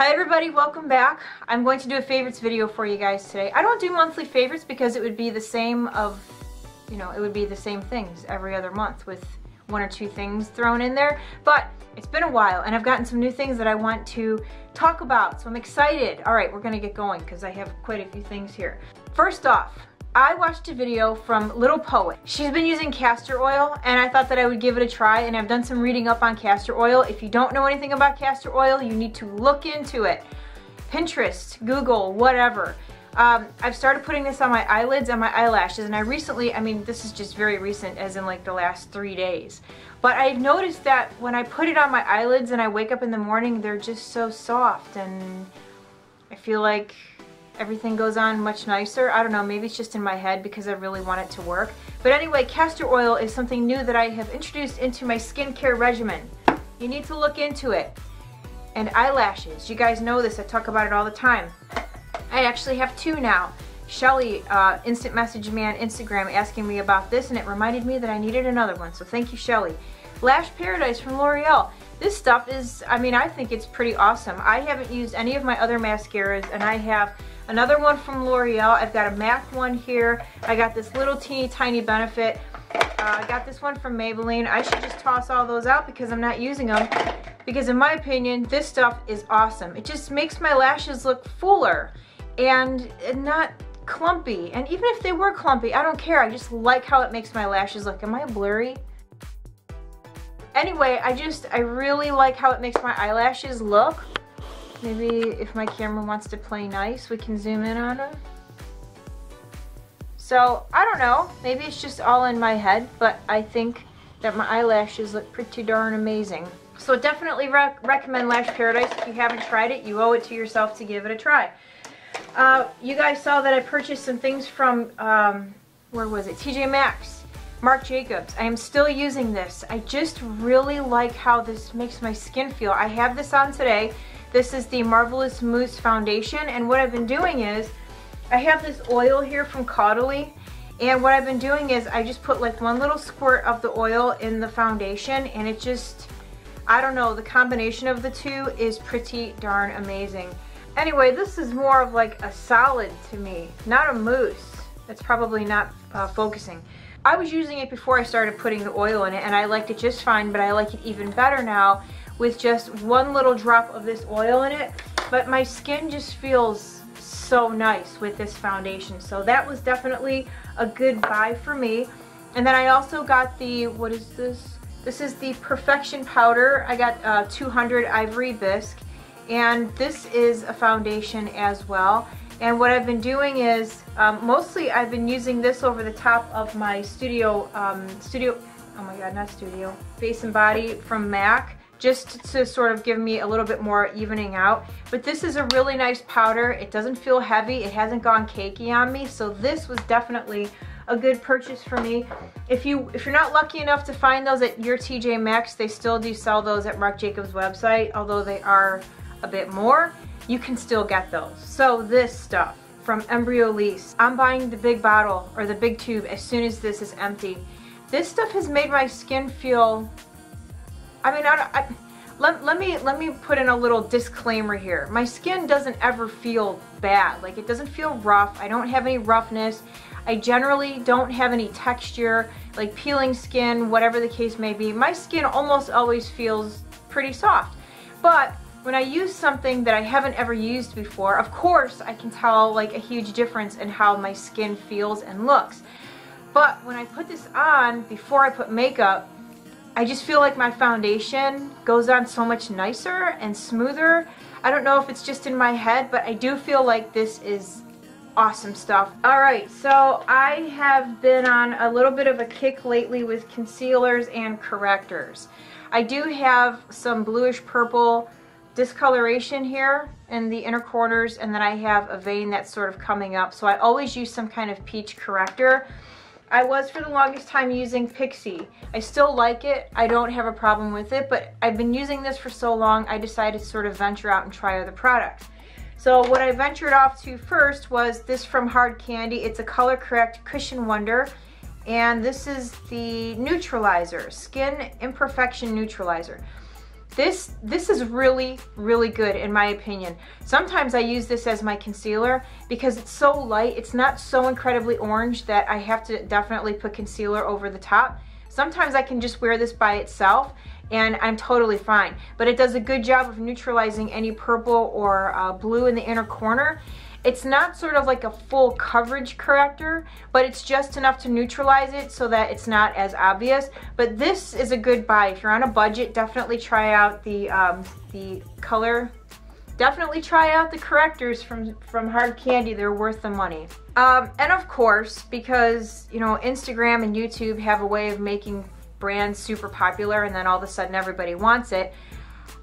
Hi everybody, welcome back. I'm going to do a favorites video for you guys today. I don't do monthly favorites because it would be the same of, it would be the same things every other month with one or two things thrown in there. But it's been a while and I've gotten some new things that I want to talk about, so I'm excited. All right, we're gonna get going because I have quite a few things here. First off, I watched a video from Little Poet. She's been using castor oil and I thought that I would give it a try, and I've done some reading up on castor oil. If you don't know anything about castor oil, you need to look into it. Pinterest, Google, whatever. I've started putting this on my eyelids and my eyelashes, and I recently, this is just very recent, as in like the last 3 days. But I've noticed that when I put it on my eyelids and I wake up in the morning, they're just so soft and I feel like everything goes on much nicer. I don't know, maybe it's just in my head because I really want it to work. But anyway, castor oil is something new that I have introduced into my skincare regimen. You need to look into it. And eyelashes, you guys know this, I talk about it all the time. I actually have two now. Shelly instant messaged me on Instagram asking me about this, and it reminded me that I needed another one, so thank you, Shelly. Lash Paradise from L'Oreal. This stuff is, I think it's pretty awesome. I haven't used any of my other mascaras, and I have another one from L'Oreal. I've got a MAC one here. I got this little teeny tiny Benefit. I got this one from Maybelline. I should just toss all those out because I'm not using them. Because in my opinion, this stuff is awesome. It just makes my lashes look fuller and not clumpy. And even if they were clumpy, I don't care. I just like how it makes my lashes look. Am I blurry? Anyway, I really like how it makes my eyelashes look. Maybe if my camera wants to play nice, we can zoom in on them. So, I don't know, maybe it's just all in my head, but I think that my eyelashes look pretty darn amazing. So definitely recommend Lash Paradise. If you haven't tried it, you owe it to yourself to give it a try. You guys saw that I purchased some things from, where was it? TJ Maxx. Marc Jacobs. I am still using this. I just really like how this makes my skin feel. I have this on today. This is the Marvelous Mousse Foundation, and what I've been doing is, I have this oil here from Caudalie, and what I've been doing is I just put like one little squirt of the oil in the foundation, and it just, I don't know, the combination of the two is pretty darn amazing. Anyway, this is more of like a solid to me, not a mousse. It's probably not focusing. I was using it before I started putting the oil in it, and I liked it just fine, but I like it even better now with just one little drop of this oil in it. But my skin just feels so nice with this foundation, so that was definitely a good buy for me. And then I also got the, what is this? This is the Perfection powder. I got 200 Ivory Bisque, and this is a foundation as well. And what I've been doing is, mostly I've been using this over the top of my Face and Body from MAC, just to sort of give me a little bit more evening out. But this is a really nice powder. It doesn't feel heavy. It hasn't gone cakey on me, so this was definitely a good purchase for me. If you're not lucky enough to find those at your TJ Maxx, they still do sell those at Marc Jacobs' website, although they are a bit more. You can still get those. So this stuff from Embryolisse, I'm buying the big bottle or the big tube as soon as this is empty. This stuff has made my skin feel, let me put in a little disclaimer here. My skin doesn't ever feel bad. Like, it doesn't feel rough. I don't have any roughness. I generally don't have any texture, like peeling skin, whatever the case may be. My skin almost always feels pretty soft. But when I use something that I haven't ever used before, of course I can tell like a huge difference in how my skin feels and looks. But when I put this on before I put makeup, I just feel like my foundation goes on so much nicer and smoother. I don't know if it's just in my head, but I do feel like this is awesome stuff. Alright, so I have been on a little bit of a kick lately with concealers and correctors. I do have some bluish purple discoloration here in the inner corners, and then I have a vein that's sort of coming up, so I always use some kind of peach corrector. I was for the longest time using Pixie. I still like it. I don't have a problem with it, but I've been using this for so long, I decided to sort of venture out and try other products. So what I ventured off to first was this from Hard Candy. It's a Color Correct Cushion Wonder, and this is the Neutralizer, Skin Imperfection Neutralizer. This is really, really good in my opinion. Sometimes I use this as my concealer because it's so light. It's not so incredibly orange that I have to definitely put concealer over the top. Sometimes I can just wear this by itself and I'm totally fine. But it does a good job of neutralizing any purple or blue in the inner corner. It's not sort of like a full coverage corrector, but it's just enough to neutralize it so that it's not as obvious. But this is a good buy. If you're on a budget, definitely try out the color. Definitely try out the correctors from Hard Candy. They're worth the money. And of course, because you know Instagram and YouTube have a way of making brands super popular and then all of a sudden everybody wants it,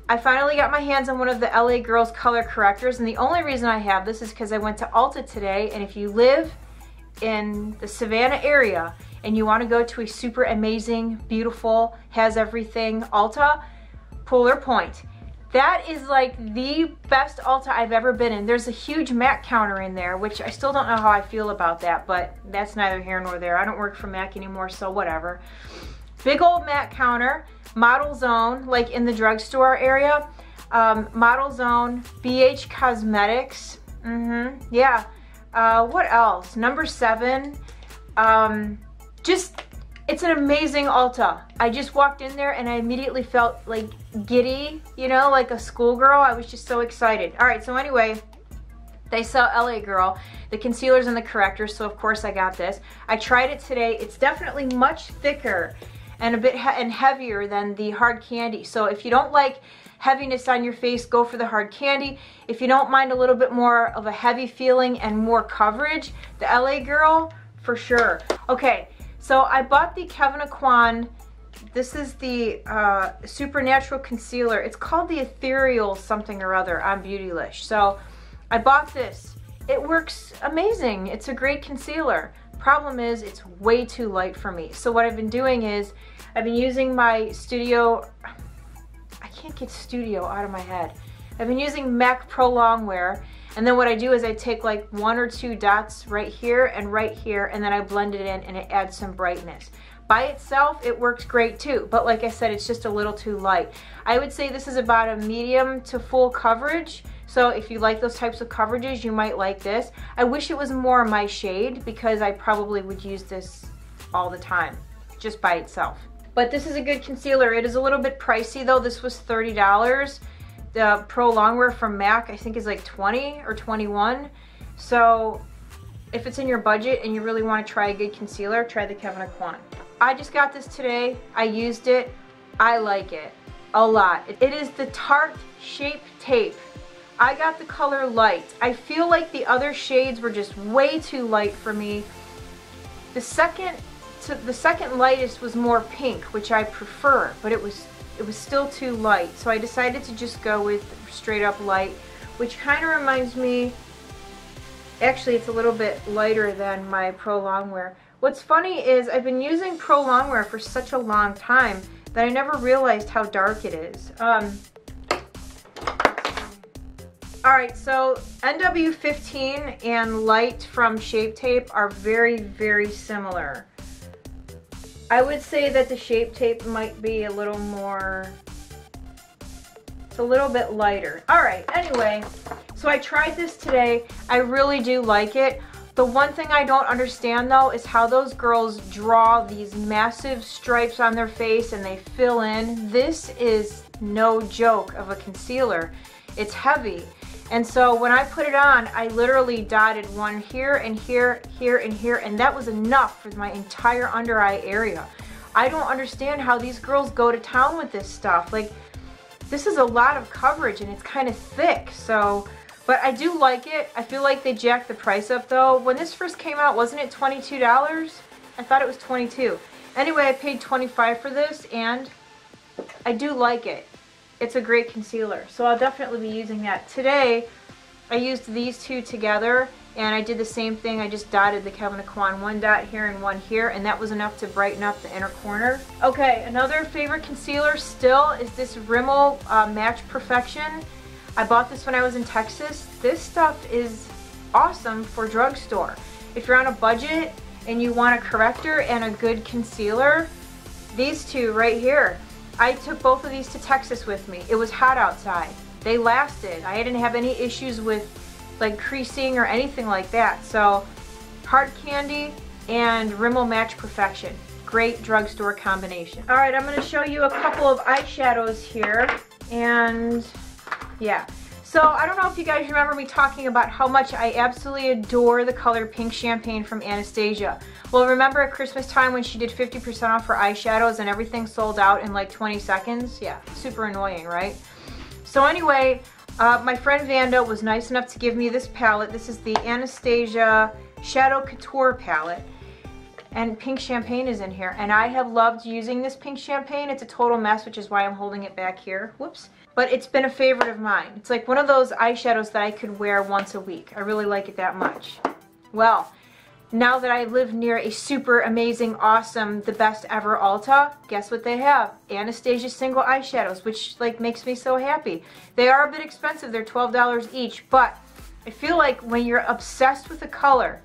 I finally got my hands on one of the LA Girls color correctors, and the only reason I have this is because I went to Ulta today, and if you live in the Savannah area and you want to go to a super amazing, beautiful, has everything Ulta, Polar Point. That is like the best Ulta I've ever been in. There's a huge MAC counter in there, which I still don't know how I feel about that, but that's neither here nor there. I don't work for MAC anymore, so whatever. Big old MAC counter. Model Zone, like in the drugstore area. Model Zone, BH Cosmetics. Yeah. What else? Number 7. Just, it's an amazing Ulta. I just walked in there and I immediately felt like giddy, you know, like a schoolgirl. I was just so excited. All right, so anyway, they sell LA Girl, the concealers and the correctors, so of course I got this. I tried it today. It's definitely much thicker and a bit heavier than the Hard Candy. So if you don't like heaviness on your face, go for the Hard Candy. If you don't mind a little bit more of a heavy feeling and more coverage, the LA Girl, for sure. Okay, so I bought the Kevyn Aucoin. This is the Supernatural Concealer. It's called the Ethereal something or other on Beautylish. So I bought this. It works amazing. It's a great concealer. Problem is, it's way too light for me. So what I've been doing is, I've been using my Studio, I can't get Studio out of my head. I've been using MAC Pro Longwear, and then what I do is I take like 1 or 2 dots right here, and then I blend it in and it adds some brightness. By itself, it works great too, but like I said, it's just a little too light. I would say this is about a medium to full coverage. So if you like those types of coverages, you might like this. I wish it was more my shade because I probably would use this all the time, just by itself. But this is a good concealer. It is a little bit pricey though. This was $30. The Pro Longwear from MAC I think is like 20 or 21. So if it's in your budget and you really want to try a good concealer, try the Kevyn Aucoin. I just got this today. I used it. I like it a lot. It is the Tarte Shape tape. I got the color Light. I feel like the other shades were just way too light for me. The second lightest was more pink, which I prefer, but it was still too light. So I decided to just go with straight up light, which kind of reminds me, actually it's a little bit lighter than my Pro Longwear. What's funny is I've been using Pro Longwear for such a long time that I never realized how dark it is. Alright, so NW15 and Light from Shape Tape are very, very similar. I would say that the Shape Tape might be a little more, it's a little bit lighter. Alright, anyway, so I tried this today. I really do like it. The one thing I don't understand though is how those girls draw these massive stripes on their face and they fill in. This is no joke of a concealer. It's heavy. And so when I put it on, I literally dotted one here and here, here and here, and that was enough for my entire under eye area. I don't understand how these girls go to town with this stuff. Like, this is a lot of coverage and it's kind of thick, so, but I do like it. I feel like they jacked the price up though. When this first came out, wasn't it $22? I thought it was $22. Anyway, I paid $25 for this and I do like it. It's a great concealer, so I'll definitely be using that. Today, I used these two together, and I did the same thing. I just dotted the Kevyn Aucoin, one dot here and one here, and that was enough to brighten up the inner corner. Okay, another favorite concealer still is this Rimmel Match Perfection. I bought this when I was in Texas. This stuff is awesome for drugstore. If you're on a budget and you want a corrector and a good concealer, these two right here. I took both of these to Texas with me. It was hot outside. They lasted. I didn't have any issues with like creasing or anything like that. So Hard Candy and Rimmel Match Perfection. Great drugstore combination. All right, I'm going to show you a couple of eyeshadows here. And yeah. So I don't know if you guys remember me talking about how much I absolutely adore the color Pink Champagne from Anastasia. Well, remember at Christmas time when she did 50% off her eyeshadows and everything sold out in like 20 seconds? Yeah, super annoying, right? So anyway, my friend Vanda was nice enough to give me this palette. This is the Anastasia Shadow Couture palette. And Pink Champagne is in here. And I have loved using this Pink Champagne. It's a total mess, which is why I'm holding it back here. Whoops. But it's been a favorite of mine. It's like one of those eyeshadows that I could wear once a week. I really like it that much. Well, now that I live near a super amazing, awesome, the best ever Ulta, guess what they have? Anastasia single eyeshadows, which like makes me so happy. They are a bit expensive. They're $12 each, but I feel like when you're obsessed with a color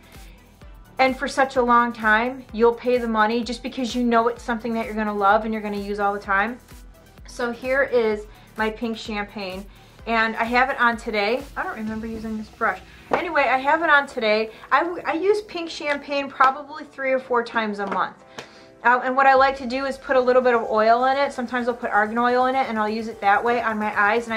and for such a long time, you'll pay the money just because you know it's something that you're gonna love and you're gonna use all the time. So here is my Pink Champagne, and I have it on today. I don't remember using this brush. Anyway, I have it on today. I use Pink Champagne probably 3 or 4 times a month. And what I like to do is put a little bit of oil in it. Sometimes I'll put argan oil in it and I'll use it that way on my eyes, and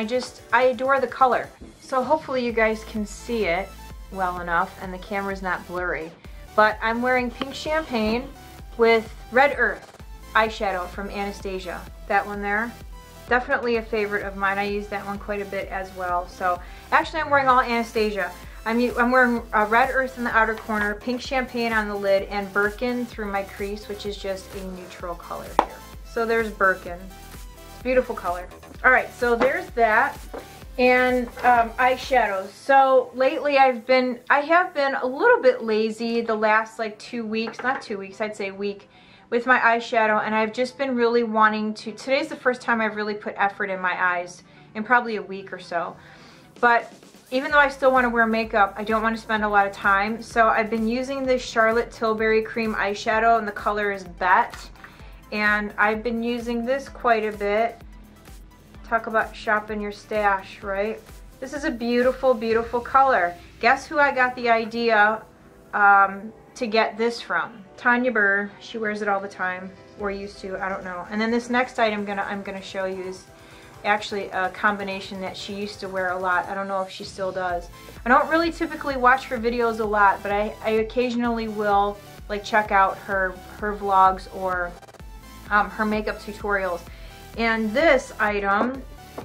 I adore the color. So hopefully you guys can see it well enough and the camera's not blurry. But I'm wearing Pink Champagne with Red Earth eyeshadow from Anastasia. That one there. Definitely a favorite of mine. I use that one quite a bit as well. So actually I'm wearing all Anastasia. I'm wearing Red Earth in the outer corner, Pink Champagne on the lid, and Birkin through my crease, which is just a neutral color here. So there's Birkin. It's a beautiful color. Alright, so there's that. And eyeshadows. So lately I have been a little bit lazy the last like 2 weeks, not 2 weeks, I'd say a week, with my eyeshadow, and I've just been really wanting to, today's the first time I've really put effort in my eyes in probably a week or so. But even though I still want to wear makeup, I don't want to spend a lot of time. So I've been using this Charlotte Tilbury Cream eyeshadow, and the color is Bet. And I've been using this quite a bit. Talk about shopping your stash, right? This is a beautiful, beautiful color. Guess who I got the idea to get this from? Tanya Burr. She wears it all the time, or used to, I don't know. And then this next item I'm gonna show you is actually a combination that she used to wear a lot. I don't know if she still does. I don't really typically watch her videos a lot, but I occasionally will like check out her vlogs or her makeup tutorials. And this item,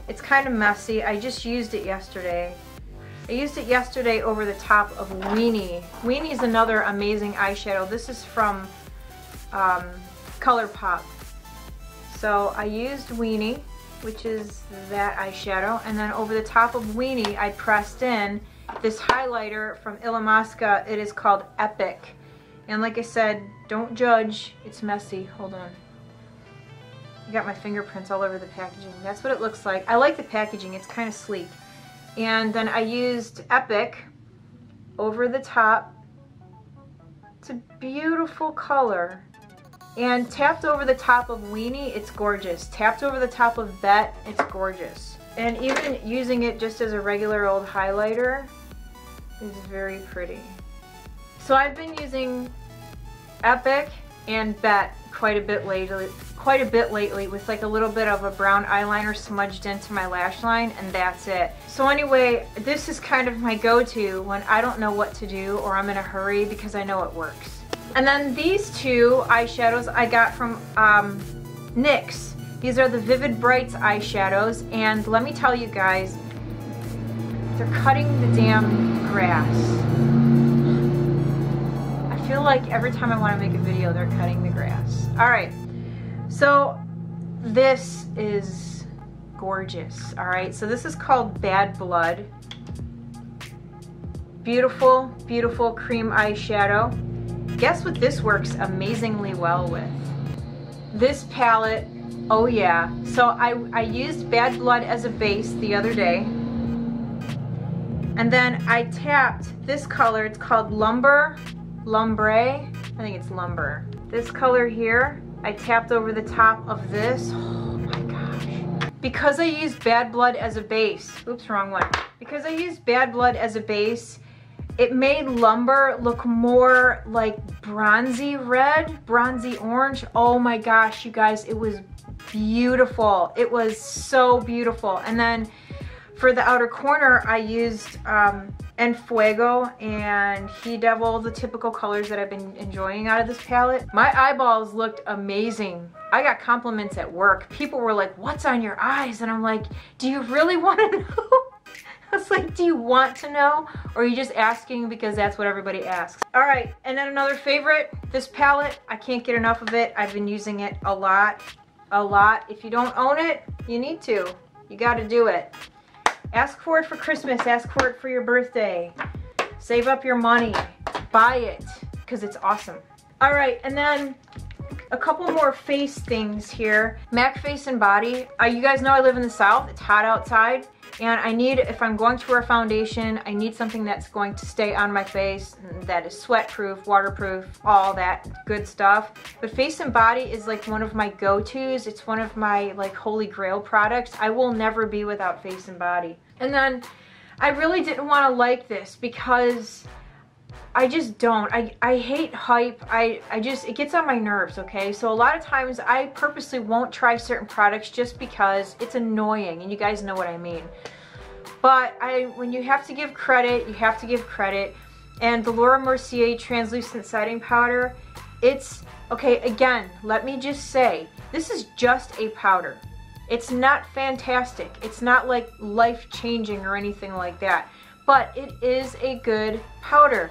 it's kind of messy. I just used it yesterday. I used it yesterday over the top of Weenie. Weenie is another amazing eyeshadow. This is from ColourPop. So I used Weenie, which is that eyeshadow, and then over the top of Weenie I pressed in this highlighter from Illamasqua. It is called Epic. And like I said, don't judge. It's messy. Hold on. I got my fingerprints all over the packaging. That's what it looks like. I like the packaging. It's kind of sleek. And then I used Epic over the top. It's a beautiful color. And tapped over the top of Weenie, it's gorgeous. Tapped over the top of Bet, it's gorgeous. And even using it just as a regular old highlighter is very pretty. So I've been using Epic and Bet quite a bit lately with like a little bit of a brown eyeliner smudged into my lash line, and that's it. So anyway, this is kind of my go-to when I don't know what to do or I'm in a hurry, because I know it works. And then these two eyeshadows I got from NYX. These are the Vivid Brights eyeshadows, and let me tell you guys, they're cutting the damn grass. I feel like every time I want to make a video, they're cutting the grass. Alright, so this is gorgeous. Alright, so this is called Bad Blood. Beautiful, beautiful cream eyeshadow. Guess what this works amazingly well with? This palette, oh yeah. So I used Bad Blood as a base the other day. And then I tapped this color, it's called Lumbre, I think it's Lumber. This color here, I tapped over the top of this. Oh my because I used Bad Blood as a base, oops, wrong one. Because I used Bad Blood as a base, it made Lumber look more like bronzy red, bronzy orange. Oh my gosh, you guys, it was beautiful. It was so beautiful. And then for the outer corner, I used En Fuego and He Devil, the typical colors that I've been enjoying out of this palette. My eyeballs looked amazing. I got compliments at work. People were like, what's on your eyes? And I'm like, do you really want to know? I was like, do you want to know? Or are you just asking because that's what everybody asks? All right, and then another favorite, this palette, I can't get enough of it. I've been using it a lot, a lot. If you don't own it, you need to. You gotta do it. Ask for it for Christmas, ask for it for your birthday. Save up your money, buy it, because it's awesome. All right, and then a couple more face things here. MAC Face and Body. You guys know I live in the South, it's hot outside. And I need, if I'm going to wear foundation, I need something that's going to stay on my face, that is sweat-proof, waterproof, all that good stuff. But Face and Body is like one of my go-tos. It's one of my like holy grail products. I will never be without Face and Body. And then I really didn't want to like this because I just don't. I hate hype. It gets on my nerves, okay? So a lot of times I purposely won't try certain products just because it's annoying, and you guys know what I mean. But when you have to give credit, you have to give credit. And the Laura Mercier translucent setting powder, it's, okay, again, let me just say, this is just a powder. It's not fantastic. It's not like life-changing or anything like that. But it is a good powder.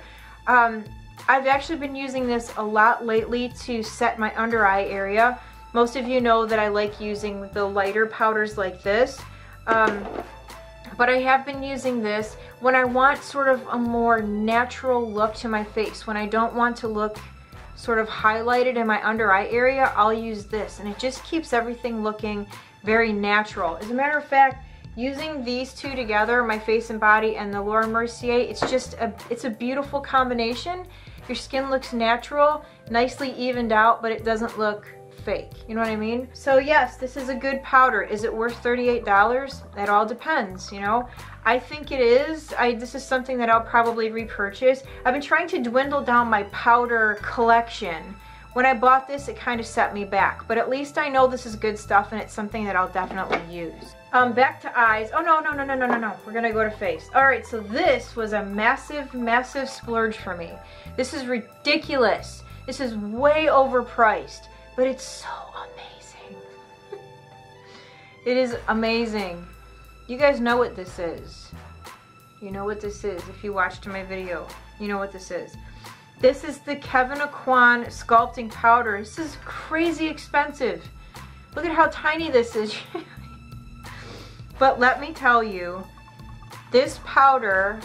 I've actually been using this a lot lately to set my under eye area. Most of you know that I like using the lighter powders like this. But I have been using this when I want sort of a more natural look to my face. When I don't want to look sort of highlighted in my under eye area, I'll use this. And it just keeps everything looking very natural. As a matter of fact, using these two together, my Face and Body and the Laura Mercier, it's a beautiful combination. Your skin looks natural, nicely evened out, but it doesn't look fake. You know what I mean? So yes, this is a good powder. Is it worth $38? That all depends, you know? I think it is. This is something that I'll probably repurchase. I've been trying to dwindle down my powder collection. When I bought this, it kind of set me back, but at least I know this is good stuff and it's something that I'll definitely use. Back to eyes. Oh, no. We're gonna go to face. All right, so this was a massive, massive splurge for me. This is ridiculous. This is way overpriced, but it's so amazing. It is amazing. You guys know what this is. You know what this is. If you watched my video, you know what this is. This is the Kevyn Aucoin Sculpting Powder. This is crazy expensive. Look at how tiny this is. But let me tell you, this powder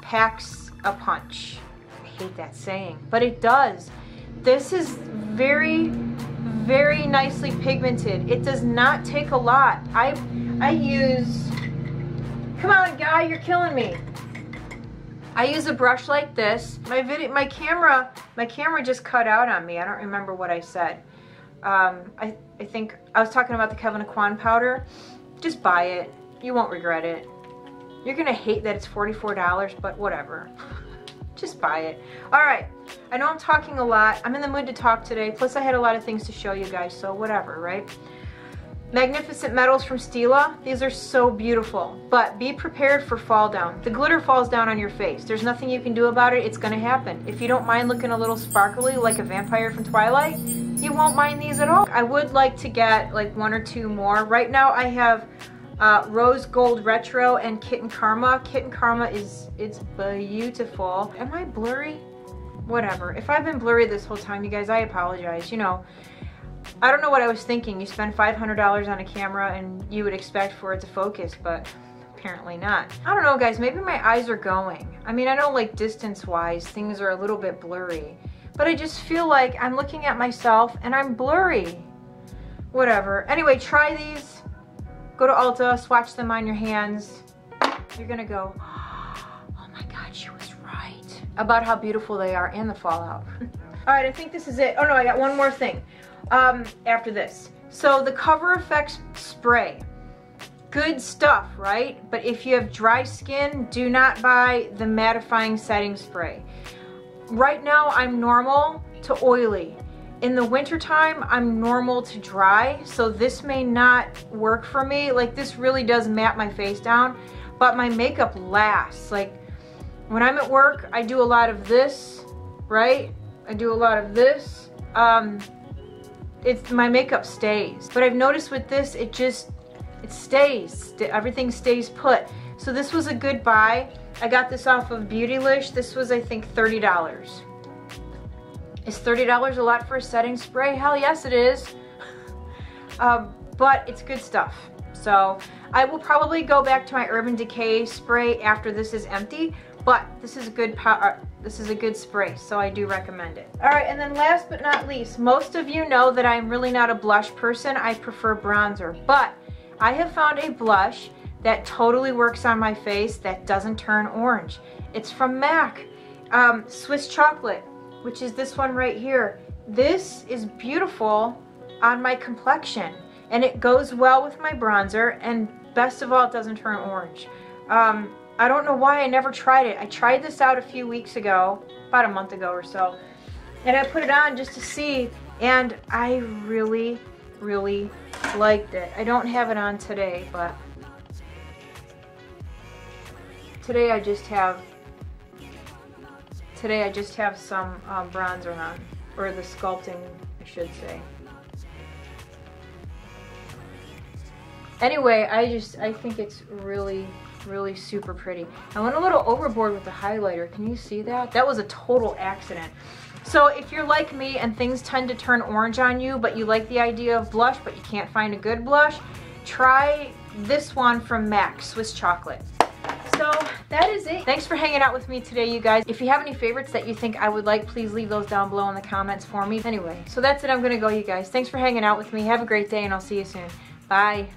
packs a punch. I hate that saying, but it does. This is very, very nicely pigmented. It does not take a lot. I use, come on guy, you're killing me. I use a brush like this. My camera just cut out on me. I don't remember what I said. I think I was talking about the Kevyn Aucoin powder. Just buy it. You won't regret it. You're gonna hate that it's $44, but whatever. Just buy it. All right. I know I'm talking a lot. I'm in the mood to talk today. Plus I had a lot of things to show you guys, so whatever, right? Magnificent Metals from Stila. These are so beautiful, but be prepared for fall down. The glitter falls down on your face. There's nothing you can do about it. It's gonna happen. If you don't mind looking a little sparkly like a vampire from Twilight, you won't mind these at all. I would like to get like one or two more. Right now I have Rose Gold Retro and Kitten Karma. Kitten Karma it's beautiful. Am I blurry? Whatever. If I've been blurry this whole time, you guys, I apologize. You know, I don't know what I was thinking. You spend $500 on a camera and you would expect for it to focus, but apparently not. I don't know, guys. Maybe my eyes are going. I mean, I know like distance-wise, things are a little bit blurry, but I just feel like I'm looking at myself and I'm blurry. Whatever. Anyway, try these. Go to Ulta, swatch them on your hands. You're gonna go, oh my God, she was right about how beautiful they are and the fallout. All right, I think this is it. Oh no, I got one more thing after this. So the Cover FX spray. good stuff, right? But if you have dry skin, do not buy the mattifying setting spray. Right now, I'm normal to oily. In the wintertime, I'm normal to dry, so this may not work for me. Like, this really does matte my face down, but my makeup lasts. Like, when I'm at work, I do a lot of this, right? I do a lot of this. My makeup stays. But I've noticed with this, it stays. Everything stays put. So this was a good buy. I got this off of Beautylish. This was, I think, $30. Is $30 a lot for a setting spray? Hell yes, it is. But it's good stuff. So I will probably go back to my Urban Decay spray after this is empty. But this is a good spray, so I do recommend it. All right, and then last but not least, most of you know that I'm really not a blush person. I prefer bronzer, but I have found a blush that totally works on my face that doesn't turn orange. It's from MAC, Swiss Chocolate, which is this one right here. This is beautiful on my complexion, and it goes well with my bronzer, and best of all, it doesn't turn orange. I don't know why I never tried it. I tried this out a few weeks ago, about a month ago or so, and I put it on just to see, and I really, really liked it. I don't have it on today, but today I just have some bronzer on, or the sculpting, I should say. Anyway, I think it's really super pretty. I went a little overboard with the highlighter. Can you see that? That was a total accident. So if you're like me and things tend to turn orange on you, but you like the idea of blush, but you can't find a good blush, try this one from MAC, Swiss Chocolate. So that is it. Thanks for hanging out with me today, you guys. If you have any favorites that you think I would like, please leave those down below in the comments for me. Anyway, so that's it. I'm gonna go, you guys. Thanks for hanging out with me. Have a great day, and I'll see you soon. Bye.